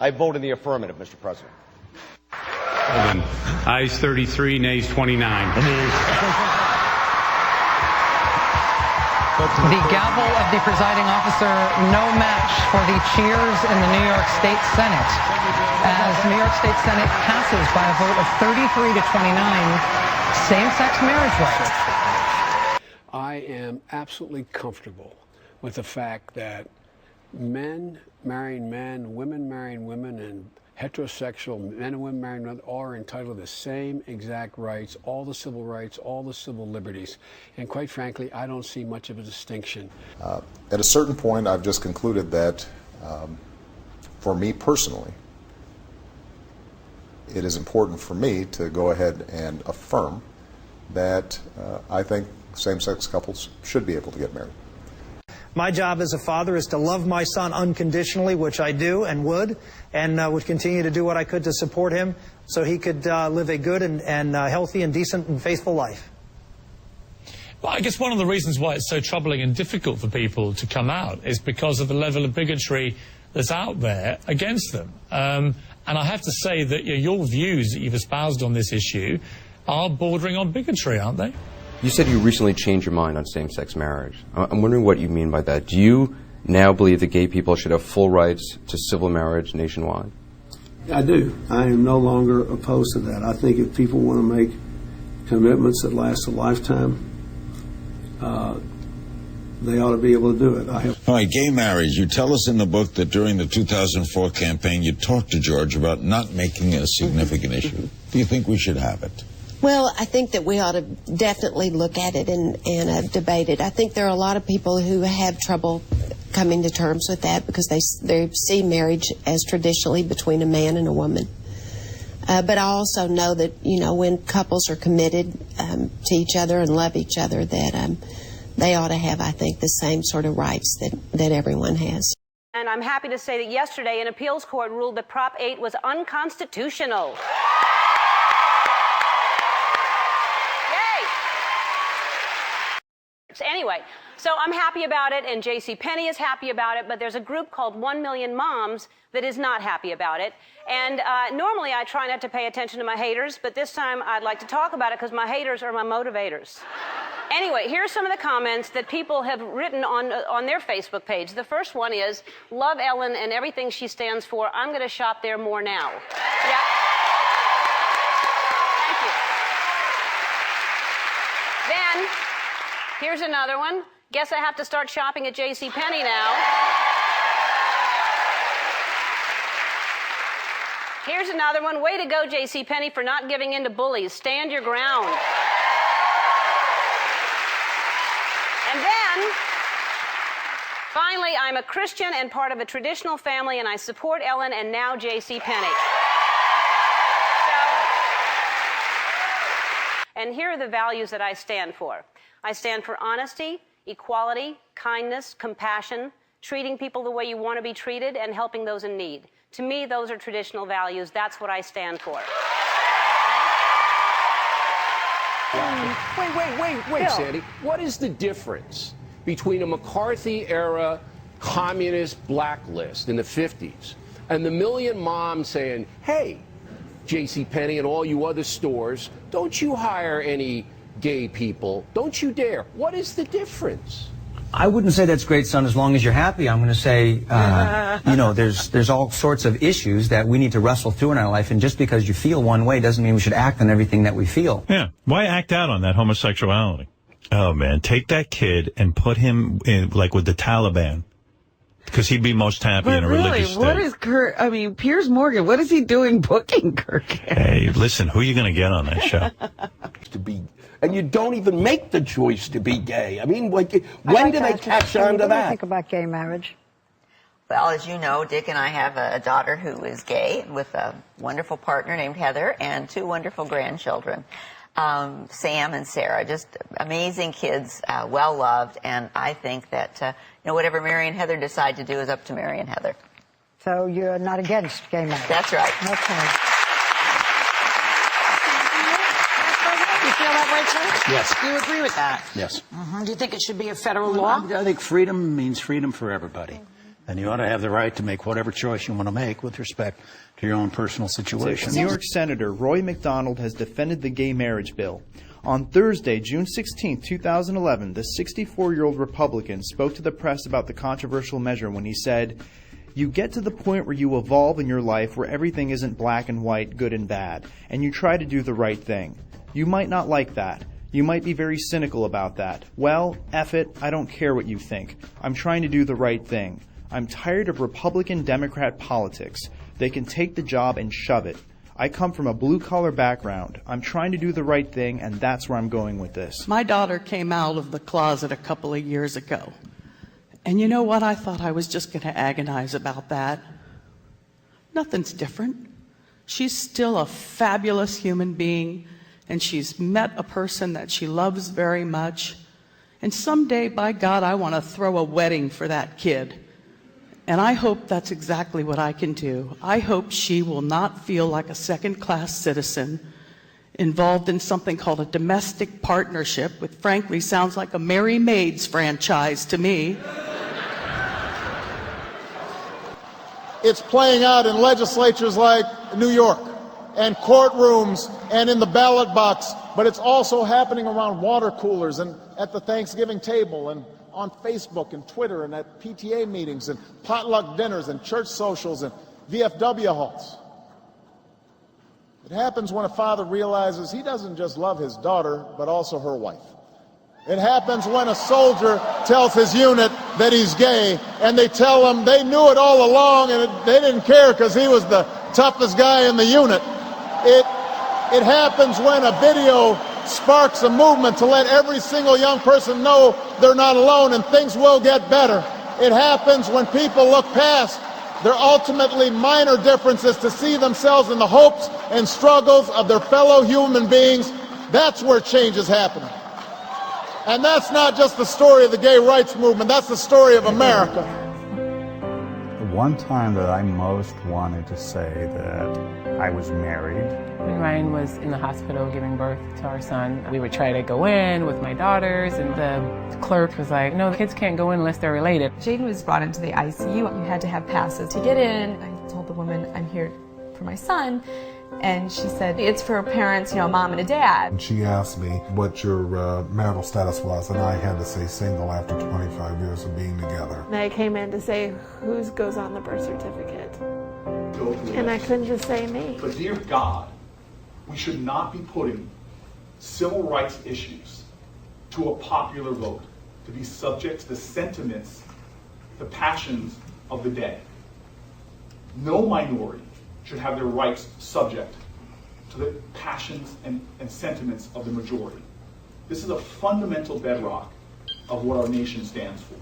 I vote in the affirmative, Mr. President. Ayes 33, nays 29. The gavel of the presiding officer, no match for the cheers in the New York State Senate, as New York State Senate passes by a vote of 33 to 29, same-sex marriage rights. I am absolutely comfortable with the fact that men marrying men, women marrying women, and heterosexual men and women marrying men are entitled to the same exact rights, all the civil rights, all the civil liberties. And quite frankly, I don't see much of a distinction. At a certain point, I've just concluded that for me personally, it is important for me to go ahead and affirm that I think same-sex couples should be able to get married. My job as a father is to love my son unconditionally, which I do and would continue to do what I could to support him so he could live a good and healthy and decent and faithful life. Well, I guess one of the reasons why it's so troubling and difficult for people to come out is because of the level of bigotry that's out there against them. And I have to say that your views that you've espoused on this issue are bordering on bigotry, aren't they? You said you recently changed your mind on same-sex marriage. I'm wondering what you mean by that. Do you now believe that gay people should have full rights to civil marriage nationwide? I do. I am no longer opposed to that. I think if people want to make commitments that last a lifetime, they ought to be able to do it. All right, gay marriage. You tell us in the book that during the 2004 campaign you talked to George about not making it a significant issue. Do you think we should have it? Well, I think that we ought to definitely look at it and debate it. I think there are a lot of people who have trouble coming to terms with that because they see marriage as traditionally between a man and a woman. But I also know that, when couples are committed to each other and love each other, that they ought to have, I think, the same sort of rights that everyone has. And I'm happy to say that yesterday an appeals court ruled that Prop 8 was unconstitutional. Anyway, so I'm happy about it, and JCPenney is happy about it, but there's a group called 1 Million Moms that is not happy about it. And normally I try not to pay attention to my haters, but this time I'd like to talk about it because my haters are my motivators. Anyway, here's some of the comments that people have written on their Facebook page. The first one is, love Ellen and everything she stands for. I'm going to shop there more now. Yeah. Thank you. Then, here's another one. Guess I have to start shopping at JCPenney now. Here's another one. Way to go, JCPenney, for not giving in to bullies. Stand your ground. And then, finally, I'm a Christian and part of a traditional family, and I support Ellen and now JCPenney. And here are the values that I stand for. I stand for honesty, equality, kindness, compassion, treating people the way you want to be treated, and helping those in need. To me, those are traditional values. That's what I stand for. Wait, Sandy. What is the difference between a McCarthy-era communist blacklist in the 50s and the Million Moms saying, hey, JCPenney and all you other stores, don't you hire any gay people. Don't you dare. What is the difference? I wouldn't say that's great, son, as long as you're happy. I'm going to say, there's all sorts of issues that we need to wrestle through in our life, and just because you feel one way doesn't mean we should act on everything that we feel. Yeah. Why act out on that homosexuality? Oh, man, take that kid and put him in, like, with the Taliban. Because he'd be most happy in a religious state. What is Piers Morgan, what is he doing booking Kirk? Hey, listen, who are you going to get on that show? And you don't even make the choice to be gay. I mean, when do they catch on to that? What do you think about gay marriage? Well, as you know, Dick and I have a daughter who is gay with a wonderful partner named Heather and 2 wonderful grandchildren, Sam and Sarah. Just amazing kids, well-loved, and I think that, whatever Mary and Heather decide to do is up to Mary and Heather. So you're not against gay marriage? That's right. Okay. You feel that way, too? Yes. Do you agree with that? Yes. Do you think it should be a federal law? I think freedom means freedom for everybody. And you ought to have the right to make whatever choice you want to make with respect to your own personal situation. New York Senator Roy McDonald has defended the gay marriage bill. On Thursday, June 16, 2011, the 64-year-old Republican spoke to the press about the controversial measure when he said, "You get to the point where you evolve in your life where everything isn't black and white, good and bad, and you try to do the right thing. You might not like that. You might be very cynical about that. Well, F it, I don't care what you think. I'm trying to do the right thing. I'm tired of Republican-Democrat politics. They can take the job and shove it. I come from a blue-collar background. I'm trying to do the right thing, and that's where I'm going with this." My daughter came out of the closet a couple of years ago. And you know what? I thought I was just going to agonize about that. Nothing's different. She's still a fabulous human being, and she's met a person that she loves very much. And someday, by God, I want to throw a wedding for that kid. And I hope that's exactly what I can do. I hope she will not feel like a second-class citizen involved in something called a domestic partnership, which frankly sounds like a Merry Maids franchise to me. It's playing out in legislatures like New York and courtrooms and in the ballot box, but it's also happening around water coolers and at the Thanksgiving table and on Facebook and Twitter and at PTA meetings and potluck dinners and church socials and VFW halls. It happens when a father realizes he doesn't just love his daughter, but also her wife. It happens when a soldier tells his unit that he's gay, and they tell him they knew it all along and they didn't care because he was the toughest guy in the unit. It happens when a video sparks a movement to let every single young person know they're not alone and things will get better. It happens when people look past their ultimately minor differences to see themselves in the hopes and struggles of their fellow human beings. That's where change is happening. And that's not just the story of the gay rights movement, that's the story of America. The one time that I most wanted to say that I was married. When Ryan was in the hospital giving birth to our son, we would try to go in with my daughters, and the clerk was like, "No, the kids can't go in unless they're related." Jaden was brought into the ICU. You had to have passes to get in. I told the woman, "I'm here for my son." And she said, "It's for parents, you know, mom and a dad." She asked me what your marital status was, and I had to say single after 25 years of being together. And I came in to say, whose goes on the birth certificate? And I couldn't just say me. But dear God, we should not be putting civil rights issues to a popular vote, to be subject to the sentiments, the passions of the day. No minority should have their rights subject to the passions and sentiments of the majority. This is a fundamental bedrock of what our nation stands for.